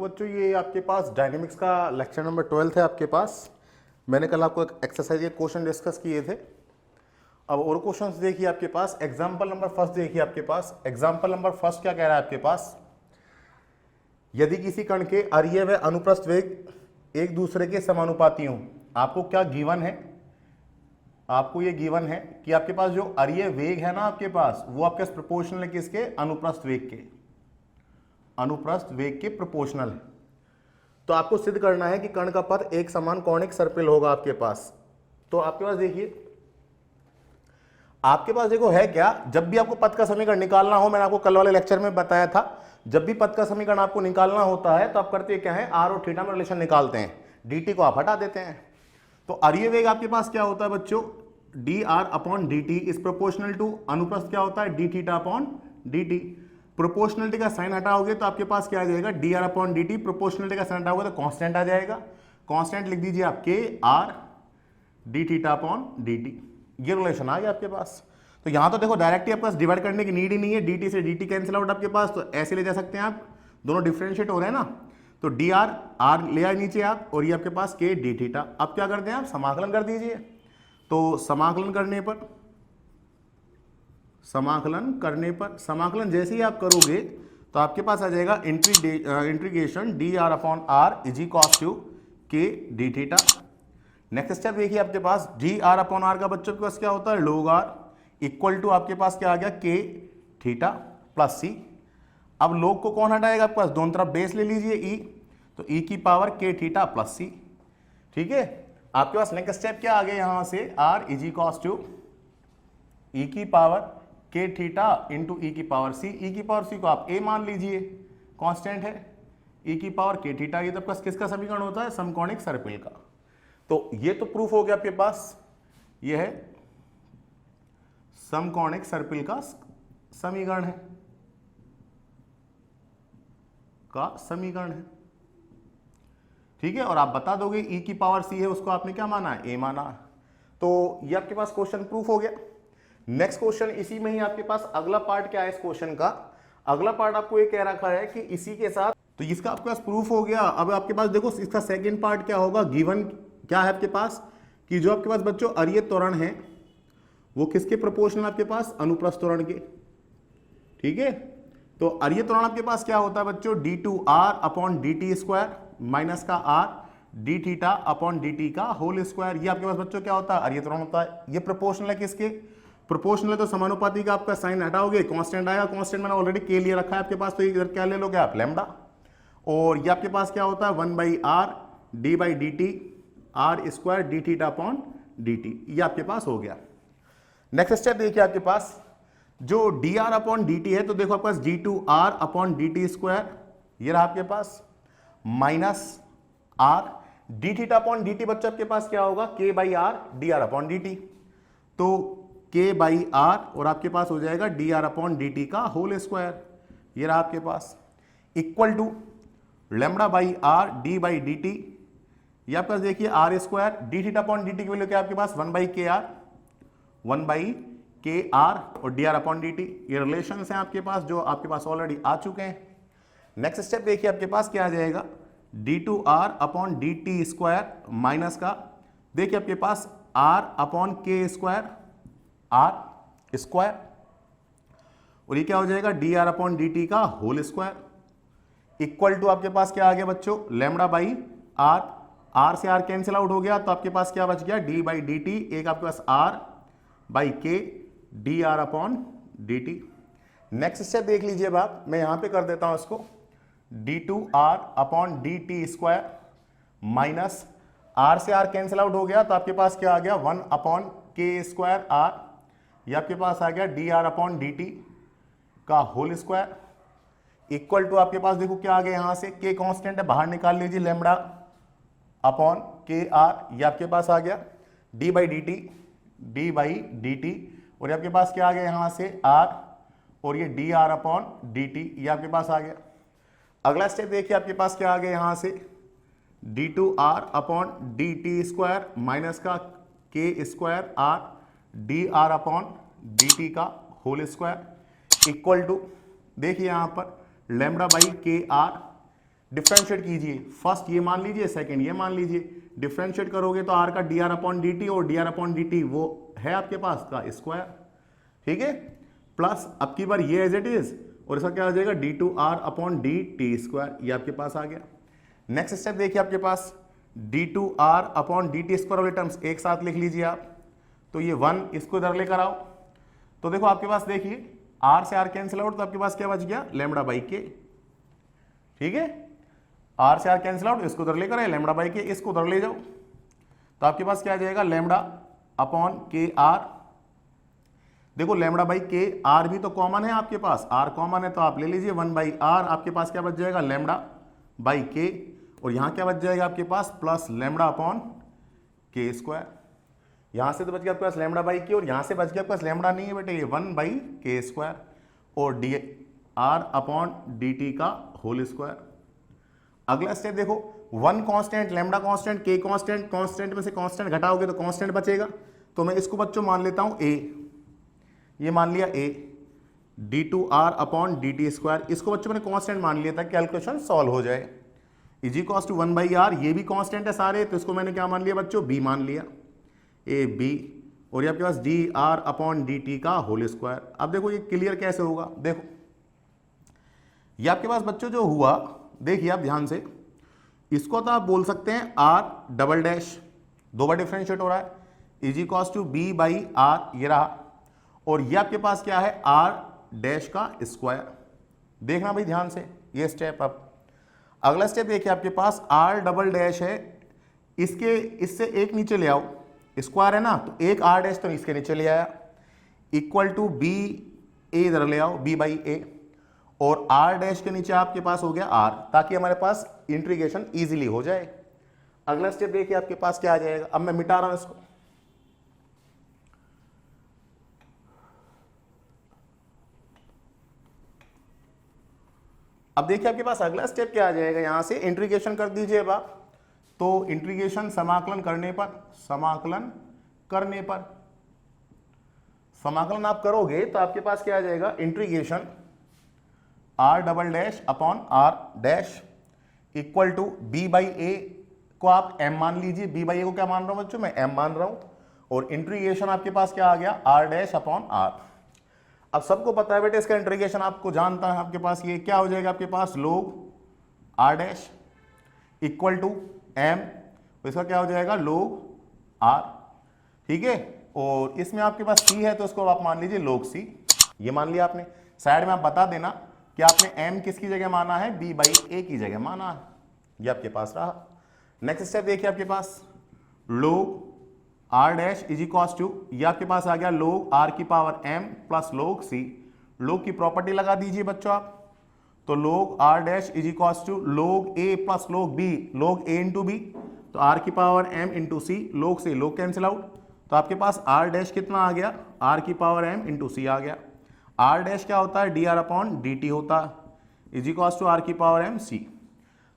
देखो बच्चों, ये आपके पास डायनेमिक्स का लेक्चर नंबर 12 है आपके पास। मैंने कल आपको एक एक्सरसाइज के क्वेश्चन डिस्कस किए थे। अब और क्वेश्चंस देखिए आपके पास। एग्जांपल नंबर फर्स्ट देखिए आपके पास। एग्जांपल नंबर फर्स्ट क्या कह रहा है आपके पास, यदि किसी कण के अरीय व अनुप्रस्थ वेग एक दूसरे के समानुपाती हों। आपको क्या गिवन है, आपको ये गिवन है कि आपके पास जो अरीय वेग है ना आपके पास, वो आपके प्रोपोर्शनल है किसके, अनुप्रस्थ वेग के, अनुप्रस्थ वेग के प्रोपोर्शनल है। तो आपको सिद्ध करना है कि कण का पथ एक समान कौणिक सर्पिल होगा आपके पास। तो आपके पास देखिए, आपके पास देखो है क्या, जब भी आपको पथ का समीकरण निकालना हो, मैंने आपको कल वाले लेक्चर में बताया था, जब भी पथ का समीकरण आपको निकालना होता है तो आप करते क्या है, आर और थीटा में रिलेशन निकालते हैं, dt को आप हटा देते हैं। तो अरीय वेग आपके पास क्या होता है बच्चों, D R upon D T is proportional to अनुप्रस्थ क्या होता है, D theta upon D T. Proportionality का साइन हटाओगे तो आपके पास क्या आ जाएगा, D R upon D T. Proportionality का साइन हटाओगे तो कांस्टेंट आ जाएगा। कांस्टेंट लिख दीजिए आप K R D theta upon D T. ये रिलेशन आ गया आपके पास। तो यहां तो देखो डायरेक्टली आपके पास डिवाइड करने की नीड ही नहीं है, डी टी से डी टी कैंसिल आउट आपके पास, तो ऐसे ले जा सकते हैं आप, दोनों डिफरेंशिएट हो रहे हैं ना। तो डी आर आर ले आए नीचे आप, और ये आपके पास के डी थीटा। अब क्या करते हैं आप, समाकलन कर दीजिए। तो समाकलन करने पर, समाकलन जैसे ही आप करोगे तो आपके पास आ जाएगा integration D R upon R is equals to K D theta. Next step देखिए आपके पास, डी आर अपॉन आर का बच्चों के पास क्या होता है, लोग आर इक्वल टू आपके पास क्या आ गया, के थीटा प्लस सी। अब लोग को कौन हटाएगा आपके पास, दोनों तरफ बेस ले लीजिए ई, तो ई की पावर के थीटा प्लस सी। ठीक है, आपके पास नेक्स्ट स्टेप क्या आ गया, यहां से आर इज इक्वल्स टू ई की पावर के थीटा इंटू ई की पावर सी। ई की पावर सी को आप ए मान लीजिए, कांस्टेंट है, ई की पावर के थीटा। ये तो किसका समीकरण होता है, समकोणिक सर्पिल का। तो ये तो प्रूफ हो गया आपके पास, ये है समकोणिक सर्पिल का समीकरण है, ठीक है। और आप बता दोगे ई की पावर सी है, उसको आपने क्या माना है, ए माना। तो ये आपके पास क्वेश्चन प्रूफ हो गया। नेक्स्ट क्वेश्चन इसी में ही आपके पास अगला पार्ट क्या है इस क्वेश्चन का, अगला पार्ट आपको ये कह रखा है कि इसी के साथ, तो इसका आपके पास प्रूफ हो गया। अब आपके पास देखो इसका सेकंड पार्ट क्या होगा, गिवन क्या है आपके पास कि जो आपके पास बच्चों अरीय त्वरण है वो किसके प्रोपोर्शनल आपके पास, अनुप्रस्थ त्वरण के। ठीक है, तो अरीय त्वरण आपके पास क्या होता है बच्चों, d two are upon D T square minus का R D theta upon D T का होल स्क्वायर। ये आपके पास बच्चों क्या होता है, अरीय त्वरण होता है। ये प्रोपोर्शनल है किसके, प्रोपोर्शनल है तो समानुपाती का आपका साइन हटाओगे, कांस्टेंट आएगा। कांस्टेंट मैंने ऑलरेडी के लिए रखा है आपके पास, तो इधर क्या ले लोगे आप, लैम्डा। और ये आपके पास क्या होता है, 1 by R D by D T R square D theta upon D T. ये आपके पास हो गया। नेक्स्ट स्टेप देखिए आपके पास, जो D R upon D T है, तो देखो आपके पास D two are upon D T square, ये रहा आपके पास, minus R D theta upon D T बच्चा आपके पास क्या होगा, K by R D R upon D T. तो के बाई आर और आपके पास हो जाएगा D R upon D T का होल स्क्वायर, ये रहा आपके पास, equal to lambda by R D by D T. ये आपके पास देखिए R square, D theta upon D T की वैल्यू क्या आपके पास, 1 by K R, 1 by K R और D R upon D T. ये रिलेशंस हैं आपके पास जो आपके पास ऑलरेडी आ चुके हैं। नेक्स्ट स्टेप देखिए आपके पास क्या आ जाएगा, D two are upon D T square minus का, देखिए आपके पास R upon K square, R square, और ये क्या हो जाएगा, D R upon D T का होल स्क्वायर, इक्वल टू आपके पास क्या आ गया बच्चों, लैम्डा बाई आर। आर से आर कैंसिल आउट हो गया, तो आपके पास क्या बच गया, डी बाई डी टी, एक आपके पास R by K D R upon D T. Next step देख लीजिए आप, मैं यहां पे कर देता हूं इसको, D two are upon D T square minus R से आर कैंसिल आउट हो गया, तो आपके पास क्या आ गया, 1 अपॉन के स्क्वायर आर, ये आपके पास आ गया D R upon D T का होल स्क्वायर, इक्वल टू आपके पास देखो क्या आ गया, यहां से के कांस्टेंट है, बाहर निकाल लीजिए, लैम्डा अपॉन के आर, ये आपके पास आ गया D by D T, D by D T, और ये आपके पास क्या आ गया यहां से आर, और ये D R upon D T, ये आपके पास आ गया। अगला स्टेप देखिए आपके पास क्या आ गया, यहां से D two are upon D T square minus का K square R D R upon D T का होल स्क्वायर, इक्वल टू देखिए यहां पर lambda by K R, differentiate कीजिए, फर्स्ट ये मान लीजिए, सेकंड ये मान लीजिए, डिफ्रेंशिएट करोगे तो आर का D R upon D T, और D R upon D T वो है आपके पास का स्क्वायर, ठीक है, प्लस अब की बार ये एज इट इज, और इसका क्या हो जाएगा D two are upon D T square, ये आपके पास आ गया। नेक्स्ट स्टेप देखिए आपके पास D two are upon D T square वाले टर्म्स एक साथ लिख लीजिए आप, तो ये 1 इसको इधर लेकर आओ, तो देखो आपके पास देखिए आर से आर कैंसिल आउट, तो आपके पास क्या बच गया लैम्बडा बाई के, ठीक है, आर से आर कैंसिल आउट, इसको उधर लेकर आए लैम्बडा बाई के, इसको उधर ले जाओ, तो आपके पास क्या आ जाएगा लैम्बडा अपॉन के आर। देखो लैम्बडा बाई के आर भी तो कॉमन है आपके पास, आर कॉमन है तो आप ले लीजिए 1 बाई आर, आपके पास क्या बच जाएगा लैम्बडा बाई के, और यहां क्या बच जाएगा आपके पास plus lambda upon K square, यहां से तो बच गया आपके पास लैम्बडा बाई के, और यहां से बच गया आपके पास लैम्बडा नहीं है बेटे, ये 1 बाई के स्क्वायर और D R upon D T का होल स्क्वायर। अगला स्टेप देखो 1 कांस्टेंट, लैम्बडा कांस्टेंट, के कांस्टेंट, कांस्टेंट में से कांस्टेंट घटाओगे तो कांस्टेंट बचेगा, तो मैं इसको बच्चों मान लेता हूं ए, ये मान लिया A, D two are upon D T square, इसको बच्चों मैंने कांस्टेंट मान लिया था, कैलकुलेशन सॉल्व हो जाए, is equals to 1 by R, ये भी कांस्टेंट है सारे, तो इसको मैंने क्या मान लिया बच्चों बी मान लिया, ए बी, और ये आपके पास D R upon D T का होल स्क्वायर। अब देखो ये क्लियर कैसे होगा, देखो ये आपके पास बच्चों जो हुआ, देखिए आप ध्यान से, इसको तो आप बोल सकते हैं आर डबल डैश, 2 बार डिफरेंशिएट हो रहा है, is equals to B by R, ये रहा, और ये आपके पास क्या है आर डैश का स्क्वायर। देखना भाई ध्यान से ये स्टेप। अब अगला स्टेप देखिए आपके पास आर डबल डैश है, इसके इससे एक नीचे ले आओ, स्क्वायर है ना, तो एक आर डैश तो इसके नीचे ले आया, इक्वल टू बी ए इधर ले आओ, बी बाई ए, और आर डैश के नीचे आपके पास हो गया आर, ताकि हमारे पास इंटीग्रेशन इजीली हो जाए। अगला स्टेप देखिए आपके पास क्या आ जाएगा, अब मैं मिटा रहा हूं इसको, अब देखिए आपके पास अगला स्टेप क्या आ जाएगा, यहां से इंटीग्रेशन कर दीजिए अब आप, तो इंटीग्रेशन समाकलन करने पर, समाकलन आप करोगे तो आपके पास क्या आ जाएगा integration R double dash upon R dash equal to B by A को आप m मान लीजिए, बी बाई ए को क्या मान रहा हूं बच्चों मैं m मान रहा हूं, और इंटीग्रेशन आपके पास क्या आ गया आर डैश अपॉन आर। अब सबको पता है बेटे इसका इंटीग्रेशन आपको जानता है, आपके पास ये क्या हो जाएगा आपके पास log R dash equal to m, तो इसका क्या हो जाएगा लोग r, ठीक है, और इसमें आपके पास c है तो इसको आप मान लीजिए लोग c, ये मान लिया आपने। साइड में आप बता देना कि आपने m किसकी जगह माना है, b बाई a की जगह माना है, ये आपके पास रहा। नेक्स्ट स्टेप देखिए आपके पास log R dash is equals to, ये आपके पास आ गया लोग r की power m plus log c, लोग की प्रॉपर्टी लगा दीजिए बच्चों आप, तो log r dash is equals to log a plus log b, log a into B, तो r की power m into C, log से लोग कैंसिल आउट, तो आपके पास r डैश कितना आ गया r की पावर m इंटू सी आ गया। r डैश क्या होता है D R upon D T होता है इज इक्वल्स टू r की पावर m सी,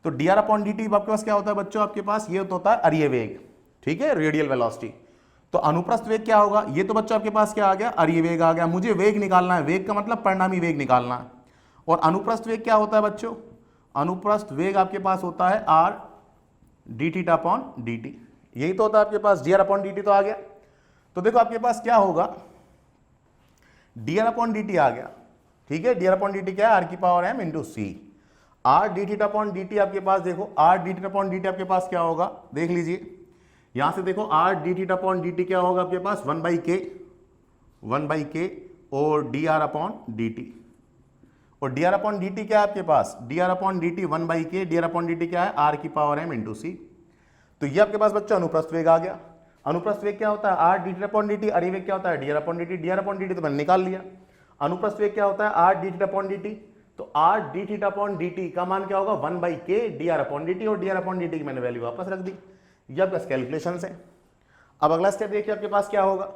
तो D R upon D T आपके पास क्या होता है बच्चों, आपके पास ये होता है अरिय वेग, ठीक है, रेडियल वेलोसिटी। तो अनुप्रस्थ वेग क्या होगा, ये तो बच्चों आपके पास क्या आ गया अरिय वेग आ गया, मुझे वेग निकालना है, वेग का मतलब परिणामी वेग निकालना है। और अनुप्रस्थ वेग क्या होता है बच्चों, अनुप्रस्थ वेग आपके पास होता है R D T upon D T, यही तो होता है आपके पास, D R upon D T तो आ गया। तो देखो आपके पास क्या होगा D R upon D T आ गया, ठीक है, D R upon D T क्या है आर की power m into C, R D T upon D T आपके पास देखो R D T upon D T आपके पास क्या होगा देख लीजिए, यहां से देखो R D T upon D T क्या होगा आपके पास 1 बाई के और D R upon D T, और D R upon D T क्या है आपके पास D R upon D T 1 by K, D R upon D T क्या है आर की पावर m इंटू सी। तो ये आपके पास बच्चों अनुप्रस्थ वेग आ गया। अनुप्रस्थ वेग क्या होता है R D T upon D T, अरिय वेग क्या होता है D R upon D T, D R upon D T तो मैंने निकाल लिया। अनुप्रस्थ वेग क्या होता है R D T upon D T, तो R D T upon D T का मान क्या होगा 1 by K D R upon D T, और D R upon D T की मैंने वैल्यू वापस रख दी, ये आपके पास कैलकुलेशन है। अब अगला स्टेप देखिए आपके पास क्या होगा,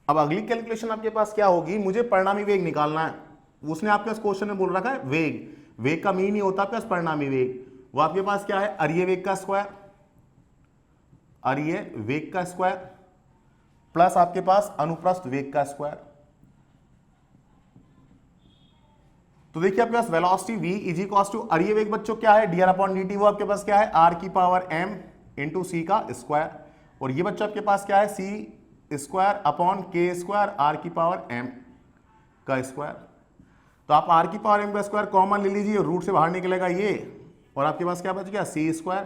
अब अगली कैलकुलेशन आपके पास क्या होगी, मुझे परिणामी वेग निकालना है। उसने आपके क्वेश्चन में बोल रखा है वेग, वेग का मीन ही होता है आपके पास परिणामी वेग, वो आपके पास क्या है अरिय वेग का स्क्वायर, अरिय वेग का स्क्वायर प्लस आपके पास अनुप्रस्थ वेग का स्क्वायर, तो देखिए आपके पास velocity v is equals to, और ये वेग बच्चों क्या है, D R upon D T, वो आपके पास क्या है r की पावर m इंटू सी का स्क्वायर, और ये बच्चों आपके पास क्या है c square upon K square r की पावर m का स्क्वायर। तो आप r की पावर m का स्क्वायर कॉमन ले लीजिए, रूट से बाहर निकलेगा ये, और आपके पास क्या बच गया, c square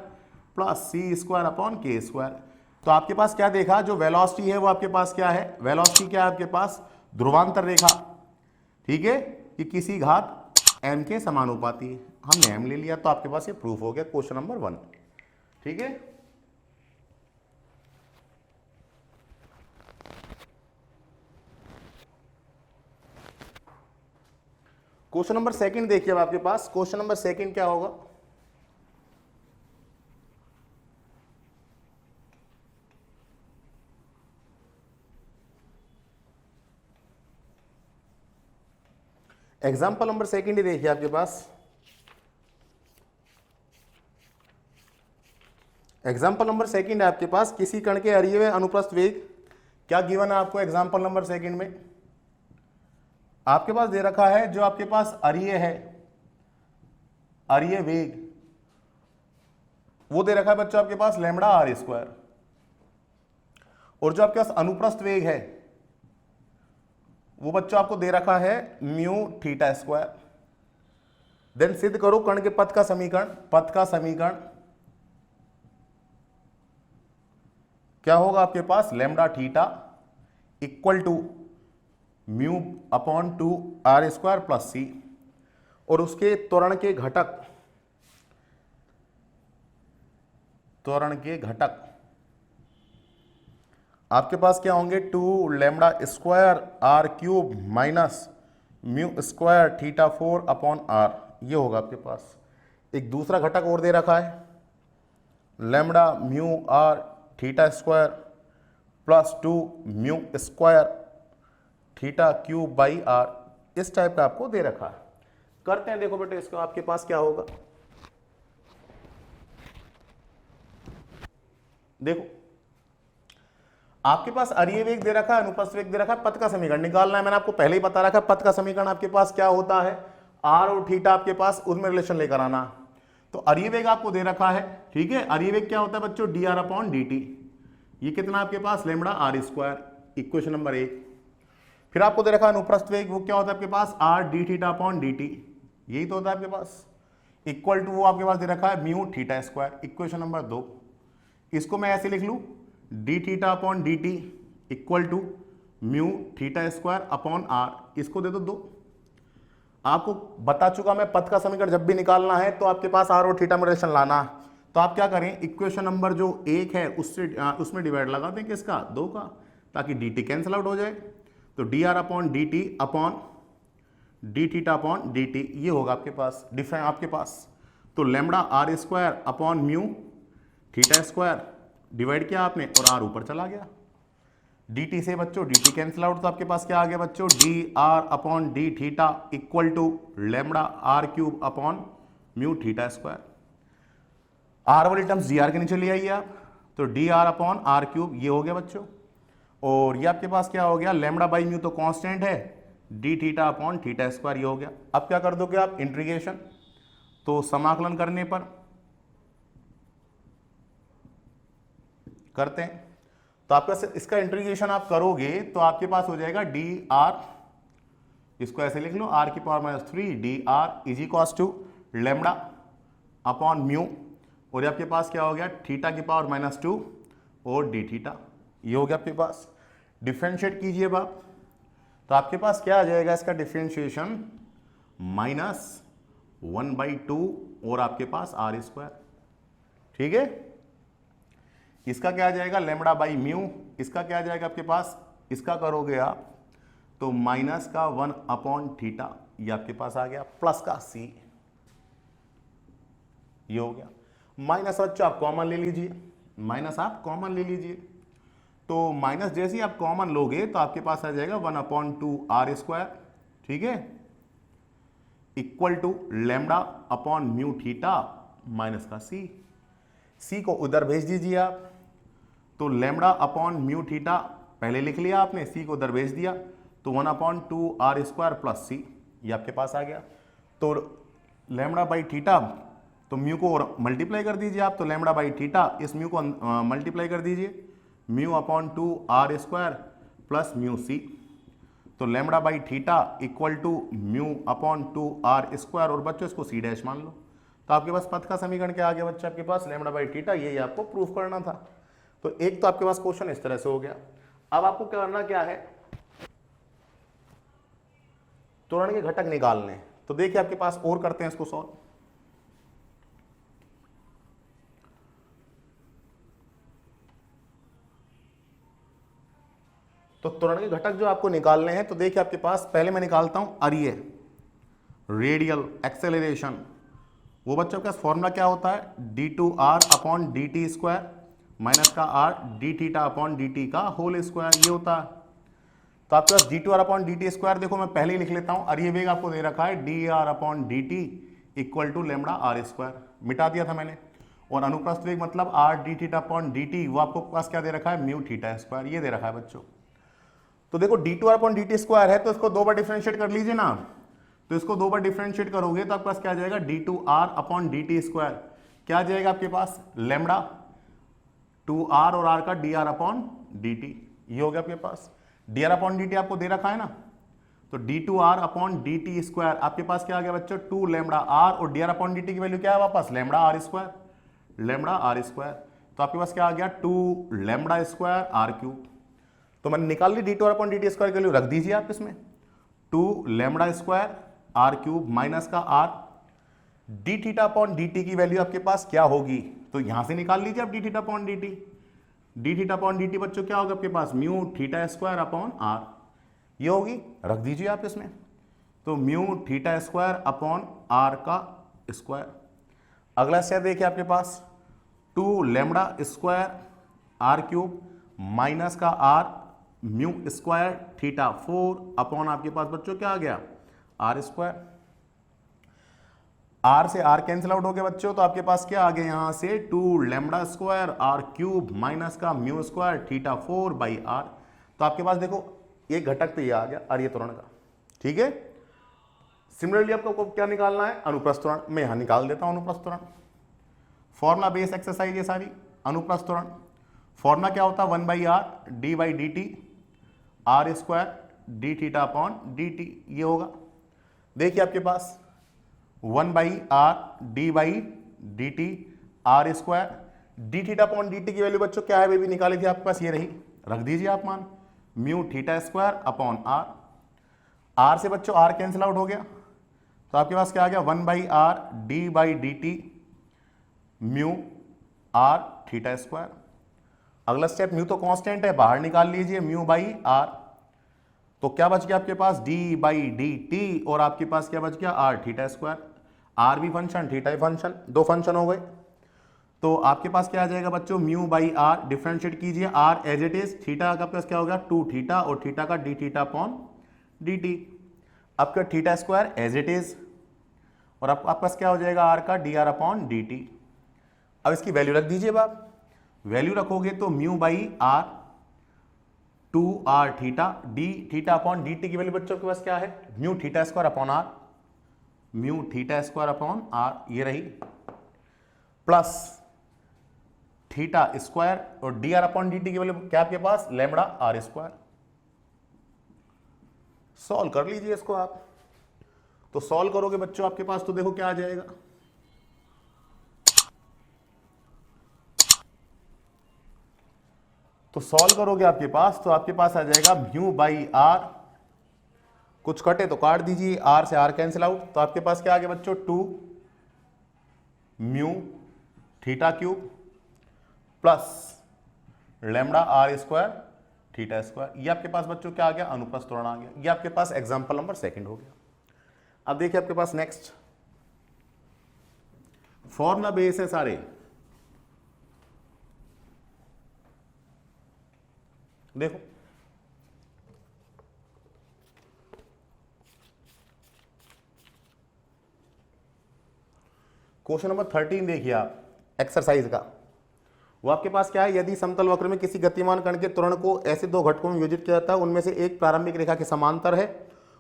plus c square upon K square. तो आपके पास क्या देखा, जो वेलोसिटी है वो आपके पास क्या है, वेलोसिटी क्या है आपके पास, ध्रुवांतर रेखा, ठीक है, कि किसी घात m के समानुपाती है, हमने m ले लिया, तो आपके पास ये प्रूफ हो गया क्वेश्चन नंबर 1, ठीक है। क्वेश्चन नंबर सेकंड देखिए अब आपके पास, क्वेश्चन नंबर सेकंड क्या होगा, एग्जाम्पल नंबर सेकंड ही देखिए आपके पास। एग्जाम्पल नंबर सेकंड है आपके पास, किसी कण के अरिये में अनुप्रस्थ वेग क्या गिवन है आपको, एग्जाम्पल नंबर सेकंड में आपके पास दे रखा है, जो आपके पास अरिये है, अरिये वेग वो दे रखा है बच्चों आपके पास लैम्बडा आर स्क्वायर, और जो आपके पास अनुप्रस्थ वेग है वो बच्चों आपको दे रखा है म्यू थीटा स्क्वायर। देन सिद्ध करो कण के पथ का समीकरण, पथ का समीकरण क्या होगा आपके पास, lambda theta equal to mu upon 2 R square plus C, और उसके त्वरण के घटक, त्वरण के घटक आपके पास क्या होंगे, 2 lambda square R cube minus mu square theta 4 upon R, ये होगा आपके पास। एक दूसरा घटक और दे रखा है, lambda mu R theta square plus 2 mu square theta cube by R, इस टाइप का आपको दे रखा है। करते हैं, देखो बेटे इसका आपके पास क्या होगा, देखो आपके पास अरिये वेग दे रखा है, अनुप्रस्थ वेग दे रखा है, पथ का समीकरण निकालना है, मैंने आपको पहले ही बता रखा है। पथ का समीकरण आपके पास क्या होता है, आर और थीटा आपके पास उनमें रिलेशन लेकर आना। तो अरिये वेग आपको दे रखा है, ठीक है, अरिये वेग क्या होता है बच्चों, D R upon D T, ये कितना आपके पास lambda R square, equation number 1। फिर आपको दे रखा है अनुप्रस्थ वेग, वो क्या होता है आपके पास, R D theta upon D T, यही तो होता है आपके पास, इक्वल टू वो आपके पास दे रखा है mu theta square, equation number 2। इसको मैं ऐसे लिख लूं, D theta upon D T equal to mu theta square upon R, इसको दे दो 2। आपको बता चुका मैं, पथ का समीकरण जब भी निकालना है तो आपके पास आर और थीटा में रिलेशन लाना है। तो आप क्या करें, इक्वेशन नंबर जो 1 है उससे उसमें डिवाइड लगा दें किसका, 2 का, ताकि डी टी कैंसिल आउट हो जाए। तो D R upon D T upon D theta upon D T, ये होगा आपके पास डिफरेंस आपके पास। तो lambda R square upon mu theta square divide किया आपने, और आर ऊपर चला गया, डी टी से बच्चों डी टी कैंसिल आउट, तो आपके पास क्या आ गया बच्चों, D R upon D theta equal to lambda R cube upon mu theta square. R वाली टर्म्स डी आर के नीचे ले आइए आप, तो D R upon R cube ये हो गया बच्चों, और ये आपके पास क्या हो गया, लैम्बडा बाई म्यू तो कांस्टेंट है, D theta upon theta square ये हो गया। अब क्या कर दोगे आप, इंटीग्रेशन, तो समाकलन करने पर करते हैं, तो आपका इसका इंटीग्रेशन आप करोगे तो आपके पास हो जाएगा डी आर, इसको ऐसे लिख लो, आर की power -3 D R is equals to lambda upon mu, और ये आपके पास क्या हो गया, थीटा की पावर -2 और डी थीटा, ये हो गया आपके पास। डिफरेंशिएट कीजिए आप, तो आपके पास क्या आ जाएगा इसका डिफरेंशिएशन, -1/2 और आपके पास आर स्क्वायर, ठीक है। इसका क्या आ जाएगा, लैम्बडा बाई म्यू, इसका क्या आ जाएगा आपके पास, इसका करोगे आप तो माइनस का 1 अपॉन थीटा, ये आपके पास आ गया, प्लस का सी, ये हो गया। माइनस बच्चों आप कॉमन ले लीजिए, माइनस आप कॉमन ले लीजिए, तो माइनस जैसे ही आप कॉमन लोगे तो आपके पास आ जाएगा 1/2 आर स्क्वायर, ठीक है, equal to lambda upon mu theta minus का सी, सी को उधर भेज दीजिए आप, तो लैम्बडा अपॉन म्यू थीटा पहले लिख लिया आपने, सी को उधर भेज दिया, तो 1/2 आर स्क्वायर प्लस सी, ये आपके पास आ गया। तो लैम्बडा बाई थीटा, तो म्यू को मल्टीप्लाई कर दीजिए आप, तो लैम्बडा बाई थीटा इस म्यू को मल्टीप्लाई कर दीजिए, mu upon 2r square plus mu C. तो lambda by theta equal to mu upon 2r square, और बच्चों इसको सी डैश मान लो। तो आपके पास पथ का समीकरण क्या आ गया बच्चे आपके पास, लैम्बडा बाई थीटा, ये आपको प्रूफ करना था। तो एक तो आपके पास क्वेश्चन इस तरह से हो गया। अब आपको करना क्या है, त्वरण के घटक निकालने। तो देखिए आपके पास और करते हैं इसको सॉल्व। तो त्वरण के घटक जो आपको निकालने हैं, तो देखिए आपके पास पहले मैं निकालता हूं अरिय रेडियल एक्सेलरेशन। वो बच्चों के पास फॉर्मूला क्या होता है, d2r upon D T square minus का r D theta upon D T का होल स्क्वायर, ये होता है। तो आपके पास d2r upon D T square, देखो मैं पहले ही लिख लेता हूं, अरिय वेग आपको दे रखा है dr upon D T equal to lambda R square, मिटा दिया था मैंने। और अनुप्रस्थ वेग मतलब r D theta upon D T, वो आपको पास क्या दे रखा है, म्यू थीटा स्क्वायर, ये दे रखा है बच्चों। तो देखो d2r upon D T square है, तो इसको 2 बार डिफरेंशिएट कर लीजिए ना। तो इसको 2 बार डिफरेंशिएट करोगे तो आपके पास क्या आ जाएगा, d2r upon D T square, क्या आ जाएगा आपके पास, लैम्बडा 2r और r का dr अपॉन डी टी, ये हो गया आपके पास। dr अपॉन डी टी आपको दे रखा है ना, तो d2r upon D T square आपके पास क्या आ गया बच्चों, 2 लैम्बडा r, और dr अपॉन डी टी की वैल्यू क्या है वापस, lambda R square, lambda R square. तो आपके पास क्या आ गया, 2 लैम्बडा स्क्वायर आर क्यूब। तो मैंने निकाल ली d2r upon D T square की वैल्यू, रख दीजिए आप इसमें, 2 lambda square R cube minus का r D theta upon D T की वैल्यू आपके पास क्या होगी, तो यहां से निकाल लीजिए आप D theta upon D T. D theta upon D T बच्चों क्या होगा आपके पास, mu theta square upon r, ये होगी, रख दीजिए आप इसमें। तो mu theta square upon r का स्क्वायर। अगला स्टेप देखिए आपके पास, 2 lambda square R cube minus का r mu square theta 4 upon आपके पास बच्चों क्या आ गया, आर स्क्वायर। आर से आर कैंसिल आउट हो गया बच्चों, तो आपके पास क्या आ गया यहां से, 2 lambda square R cube minus का mu square theta 4 by R. तो आपके पास देखो ये घटक तो ये आ गया अरिय त्वरण का, ठीक है। सिमिलरली आपको क्या निकालना है, अनुप्रस्थ त्वरण। मैं यहां निकाल देता हूं अनुप्रस्थ त्वरण, फॉर्मुला बेस एक्सरसाइज ये सारी। अनुप्रस्थ त्वरण फॉर्मुला क्या होता है, 1 by R D by D T R square D theta upon D T, ये होगा। देखिए आपके पास 1 by R D by D T R square D theta upon D T की वैल्यू बच्चों क्या है, वे भी निकाली थी आपके पास, ये रही, रख दीजिए आप मान, mu theta square upon R. R से बच्चों आर कैंसिल आउट हो गया, तो आपके पास क्या आ गया, 1 by R D by D T mu R theta square. अगला स्टेप, म्यू तो कांस्टेंट है, बाहर निकाल लीजिए, म्यू बाई आर। तो क्या बच गया आपके पास, डी बाई डी टी, और आपके पास क्या बच गया, आर थीटा स्क्वायर। आर भी फंक्शन थीटा भी फंक्शन, 2 फंक्शन हो गए। तो आपके पास क्या आ जाएगा बच्चों, म्यू बाई आर, डिफरेंशिएट कीजिए R as it is, theta का पास क्या होगा 2 थीटा, और थीटा का D theta upon D T. आपका theta square as it is, और आपके पास क्या हो जाएगा, आर का D R upon D T. अब इसकी वैल्यू रख दीजिए आप, वैल्यू रखोगे तो mu by R 2 R theta D theta upon D T की वैल्यू बच्चों के पास क्या है, mu theta square upon R, mu theta square upon R, ये रही, प्लस थीटा स्क्वायर, और D R upon D T की वैल्यू क्या आपके पास, लैम्बडा आर स्क्वायर। सॉल्व कर लीजिए इसको आप। तो सॉल्व करोगे बच्चों आपके पास, तो देखो क्या आ जाएगा, तो सॉल्व करोगे आपके पास, तो आपके पास आ जाएगा म्यू बाई आर, कुछ कटे तो काट दीजिए, आर से आर कैंसिल आउट, तो आपके पास क्या आ गया बच्चों, 2 mu theta cube plus lambda R square theta square. ये आपके पास बच्चों क्या आ गया, अनुप्रस्थ त्वरण आ गया। ये आपके पास एग्जांपल नंबर 2 हो गया। अब देखिए आपके पास नेक्स्ट फॉर्मूला बेस है सारे। देखो क्वेश्चन नंबर 13 देखिए आप, एक्सरसाइज का। वो आपके पास क्या है, यदि समतल वक्र में किसी गतिमान कण के त्वरण को ऐसे 2 घटकों में विभाजित किया जाता है, उनमें से एक प्रारंभिक रेखा के समांतर है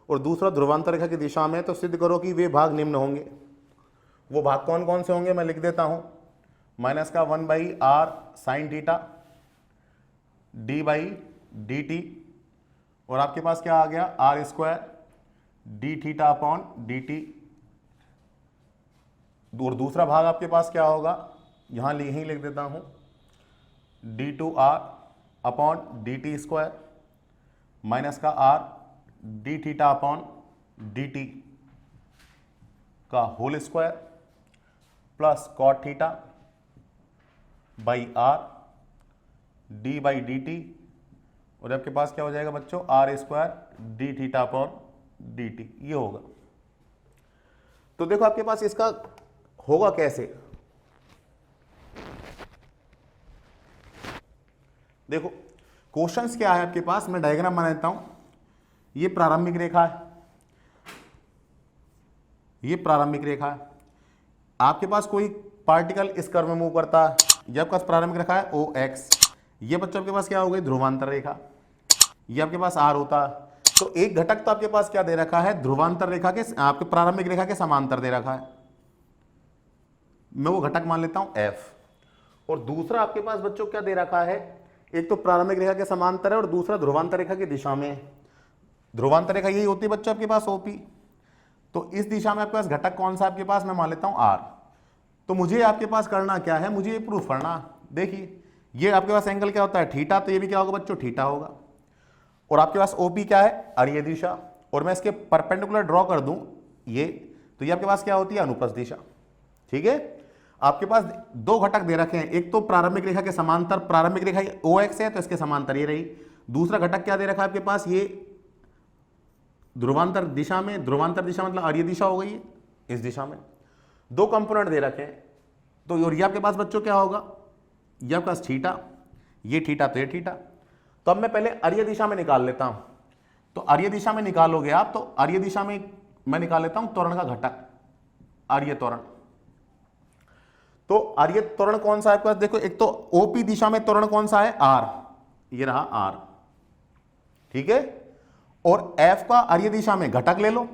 और दूसरा ध्रुवांतर रेखा की दिशा में, तो सिद्ध करो कि वे भाग निम्न होंगे। वो भाग कौन कौन से होंगे मैं लिख देता हूं, माइनस का 1/r साइन थीटा d/dt, और आपके पास क्या आ गया r² d theta upon dt, और दूसरा भाग आपके पास क्या होगा, यहां यही लिख देता हूं d2r अपॉन dt² माइनस का r d theta upon dt का whole square plus cot theta by r d/dt, और आपके पास क्या हो जाएगा बच्चों r² d theta upon dt, ये होगा। तो देखो आपके पास इसका होगा कैसे, देखो क्वेश्चंस क्या है आपके पास, मैं डायग्राम बनाता हूं। ये प्रारंभिक रेखा है, ये प्रारंभिक रेखा है, आपके पास कोई पार्टिकल इस कर्व में मूव करता है, ये आपके पास प्रारंभिक रेखा है OX, ये बच्चों आपके पास क्या हो गई ध्रुवांतर रेखा, ये आपके पास R होता है। तो एक घटक तो आपके पास क्या दे रखा है, ध्रुवांतर रेखा के, आपके प्रारंभिक रेखा के समांतर दे रखा है, मैं वो घटक मान लेता हूं F, और दूसरा आपके पास बच्चों क्या दे रखा है, एक तो प्रारंभिक रेखा के समांतर है और दूसरा ध्रुवांतर रेखा की दिशा में। ध्रुवांतर रेखा यही होती है बच्चों आपके पास OP, तो इस दिशा में आपके पास घटक कौन सा आपके पास, मैं मान लेता हूं R। तो मुझे आपके पास करना क्या है, मुझे ये प्रूफ करना, देखिए ये आपके पास एंगल क्या होता है थीटा, तो ये भी क्या होगा बच्चों थीटा होगा, और आपके पास OP क्या है अरीय दिशा, और मैं इसके परपेंडिकुलर ड्रॉ कर दूं ये, तो ये आपके पास क्या होती है अनुप्रस्थ दिशा। ठीक है, आपके पास दो घटक दे रखे हैं, एक तो प्रारंभिक रेखा के समांतर, प्रारंभिक रेखा OX है तो इसके समांतर ये रही, दूसरा घटक क्या दे रखा है आपके पास, ये ध्रुवांतर दिशा में, ध्रुवांतर दिशा मतलब अरीय दिशा हो गई है, इस दिशा में दो कंपोनेंट दे रखे हैं। तो और ये आपके पास बच्चों क्या होगा, ये आपके पास थीटा, ये थीटा तो ये थीटा। तो अब मैं पहले अरीय दिशा में निकाल लेता हूं, तो अरीय दिशा में निकालोगे आप, तो अरीय दिशा में मैं निकाल लेता हूं त्वरण का घटक, अरीय त्वरण। तो अरीय त्वरण कौन सा है आपके पास, देखो एक तो OP दिशा में त्वरण कौन सा है R, ये रहा R, ठीक है, और F का अरीय दिशा में घटक ले लो,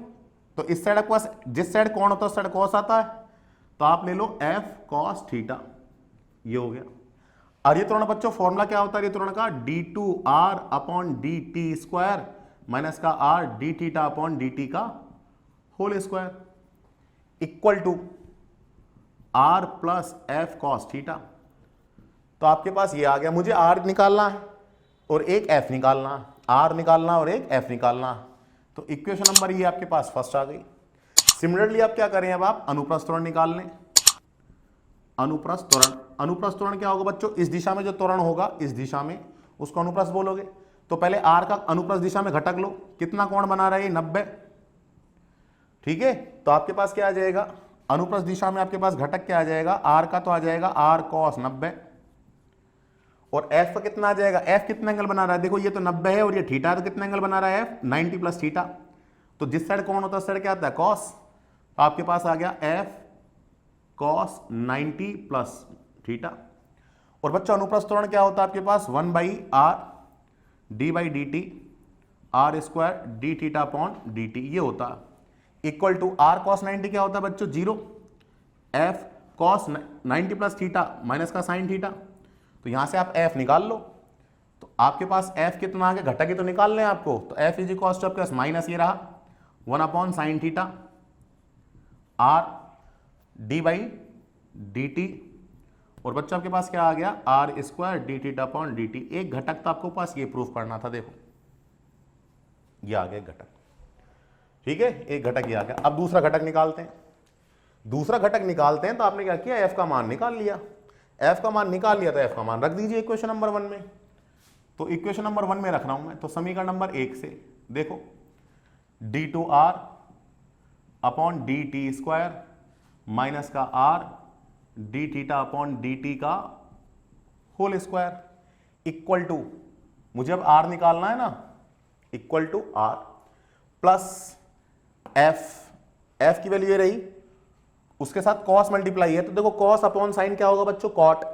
तो इस साइड आपके पास जिस साइड कोण होता है उस साइड कॉस आता है, तो आप ले लो F cos थीटा, ये हो गया अरीय त्वरण। बच्चों फॉर्मूला क्या होता है अरीय त्वरण का, d2r upon dt square minus का r d theta upon dt का whole square equal to r plus F cos theta. तो आपके पास ये आ गया, मुझे r निकालना है और एक F निकालना है, R निकालना और एक F निकालना, तो इक्वेशन नंबर ये आपके पास फर्स्ट आ गई। सिमिलरली आप क्या करें, अब आप अनुप्रस्थ त्वरण निकाल लें, अनुप्रस्थ त्वरण। अनुप्रस्थ त्वरण क्या होगा बच्चों, इस दिशा में जो त्वरण होगा इस दिशा में उसको अनुप्रस्थ बोलोगे। तो पहले R का अनुप्रस्थ दिशा में घटक लो, कितना कोण बना रहा है 90, ठीक है। तो आपके पास क्या आ जाएगा, अनुप्रस्थ दिशा में आपके पास घटक क्या आ जाएगा, R का तो आ जाएगा R cos 90, और F का कितना आ जाएगा, F कितना एंगल बना रहा है, देखो ये तो 90 है और ये थीटा है, तो कितना एंगल बना रहा है F 90 प्लस थीटा, तो जिस साइड कौन होता है उस साइड क्या आता है cos, आपके पास आ गया F cos 90 प्लस थीटा। और बच्चों अनुप्रस्थ त्वरण क्या होता है आपके पास 1/r d/dt r square d theta upon dt, ये होता है इक्वल टू r cos 90 क्या होता है बच्चों 0, F cos 90 plus theta minus का साइन थीटा, तो यहां से आप F निकाल लो। तो आपके पास F कितना आ गया, घटक ही तो निकालने हैं आपको, तो F इज इक्वल टू आपके पास माइनस ये रहा 1 upon sine theta r d/dt, और बच्चों आपके पास क्या आ गया r square d theta upon dt। एक घटक तो आपको पास ये प्रूफ करना था, देखो ये आ गया घटक, ठीक है, एक घटक ये आ गया। अब दूसरा घटक निकालते हैं, दूसरा घटक निकालते हैं, तो आपने क्या किया F का मान निकाल लिया, F का मान निकाल लिया तो F का मान रख दीजिए इक्वेशन नंबर 1 में। तो इक्वेशन नंबर 1 में रख रहा हूं मैं, तो समीकरण नंबर 1 से देखो d2r upon dt square minus का r d theta upon dt का होल स्क्वायर इक्वल टू, मुझे अब r निकालना है ना, equal to r plus f की वैल्यू ये रही, उसके साथ cos मल्टीप्लाई है, तो देखो cos अपॉन साइन क्या होगा बच्चों cot,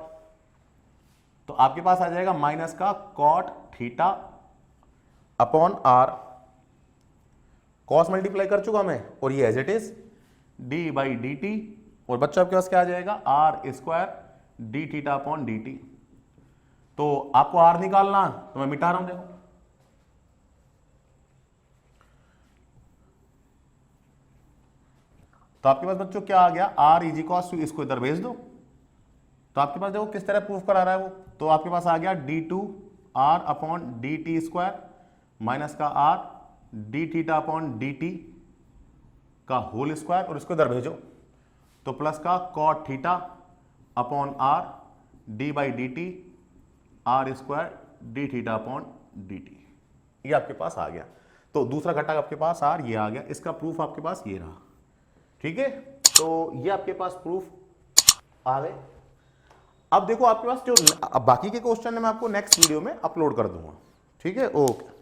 तो आपके पास आ जाएगा माइनस का cot theta upon r cos multiply कर चुका मैं और ये as it is d by D T, और बच्चों आपके पास क्या आ जाएगा r square D theta upon D T. तो आपको आर निकालना, तो मैं मिटा रहा हूं, देखो तो आपके पास बच्चों क्या आ गया, आर इज इक्वल टू, इसको इधर भेज दो, तो आपके पास देखो किस तरह प्रूफ करा रहा है वो, तो आपके पास आ गया D two are upon D T square minus का R D theta upon D T का होल स्क्वायर, और इसको इधर भेजो तो प्लस का cot theta upon R D by D T R square D theta upon D T, ये आपके पास आ गया। तो दूसरा घटक आपके पास आर ये आ गया, इसका प्रूफ आपके पास ये रहा, ठीक है। तो ये आपके पास प्रूफ आ गए। अब देखो आपके पास जो अब बाकी के क्वेश्चन है मैं आपको नेक्स्ट वीडियो में अपलोड कर दूंगा, ठीक है। ओके।